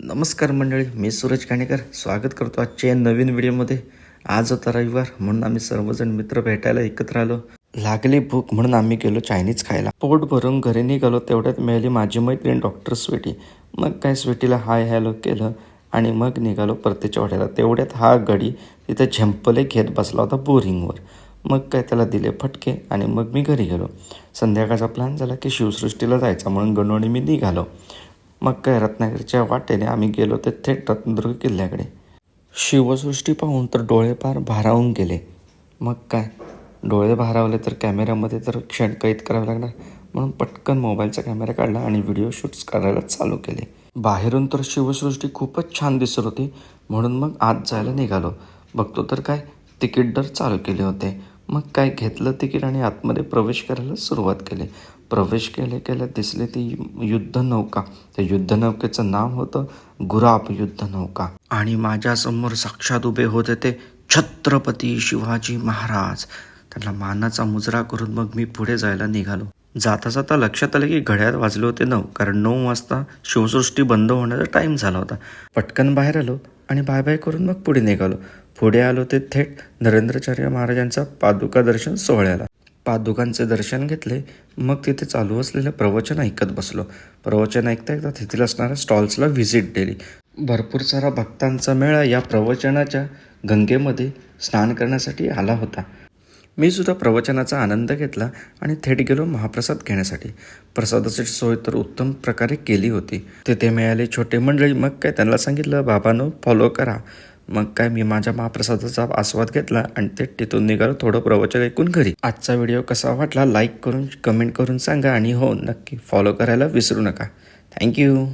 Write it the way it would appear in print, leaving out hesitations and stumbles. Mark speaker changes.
Speaker 1: नमस्कार मंडळी, मी सूरज काणेकर स्वागत करतो आजच्या नवीन व्हिडिओमध्ये. आज होता रविवार म्हणून आम्ही सर्वजण मित्र भेटायला एकत्र आलो. लागली भूक म्हणून आम्ही गेलो चायनीज खायला. पोट भरून घरी निघालो तेवढ्यात मिळाली माझी मैत्रीण डॉक्टर स्वीटी. मग काय स्वीटीला हाय हॅलो केलं आणि मग निघालो परतीच्या वाट्याला. तेवढ्यात हा गडी तिथे झंपले घेत बसला होता बोरिंगवर. मग काय त्याला दिले फटके आणि मग मी घरी गेलो. संध्याकाळचा प्लॅन झाला की शिवसृष्टीला जायचा म्हणून गणोनी मी निघालो. मग काय रत्नागिरीच्या वाटेने आम्ही गेलो ते थेट रत्नदुर्ग किल्ल्याकडे. शिवसृष्टी पाहून तर डोळे पार भारावून गेले. मग काय डोळे भारावले तर कॅमेऱ्यामध्ये तर क्षण कैद करावे लागणार म्हणून पटकन मोबाईलचा कॅमेरा काढला आणि व्हिडिओ शूट्स करायला चालू केले. बाहेरून तर शिवसृष्टी खूपच छान दिसत होती म्हणून मग आत जायला निघालो. बघतो तर काय तिकीट दर चालू केले होते. मग काय घेतलं तिकीट आणि आतमध्ये प्रवेश करायला सुरुवात केली. प्रवेश केल्या दिसली ती युद्धनौका. त्या युद्धनौकेचं नाव होतं गुराब युद्धनौका आणि माझ्यासमोर साक्षात उभे होते ते छत्रपती शिवाजी महाराज. त्यांना मानाचा मुजरा करून मग मी पुढे जायला निघालो. जाता जाता लक्षात आलं की घड्याळ वाजले होते 9, कारण 9 वाजता शिवसृष्टी बंद होण्याचा टाईम झाला होता. पटकन बाहेर आलो आणि बाय बाय करून मग पुढे निघालो. पुढे आलो ते थेट नरेंद्राचार्य महाराजांचा पादुका दर्शन सोहळ्याला. पादुकांचे दर्शन घेतले. मग तिथे चालू असलेलं प्रवचन ऐकत बसलो. प्रवचन ऐकता ऐकता तिथील असणाऱ्या स्टॉल्सला व्हिजिट दिली. भरपूर सारा भक्तांचा मेळा या प्रवचनाच्या गंगेमध्ये स्नान करण्यासाठी आला होता. मी सुद्धा प्रवचनाचा आनंद घेतला आणि थेट गेलो महाप्रसाद घेण्यासाठी. प्रसादाची सोय तर उत्तम प्रकारे केली होती. तिथे मिळाले छोटे मंडळी. मग काय त्यांना सांगितलं बाबांनो फॉलो करा. मग काय मी माझ्या महाप्रसादाचा आस्वाद घेतला आणि ते तिथून निघालो थोडं प्रवचन ऐकून घरी. आजचा व्हिडिओ कसा वाटला लाईक करून कमेंट करून सांगा आणि हो नक्की फॉलो करायला विसरू नका. थँक्यू.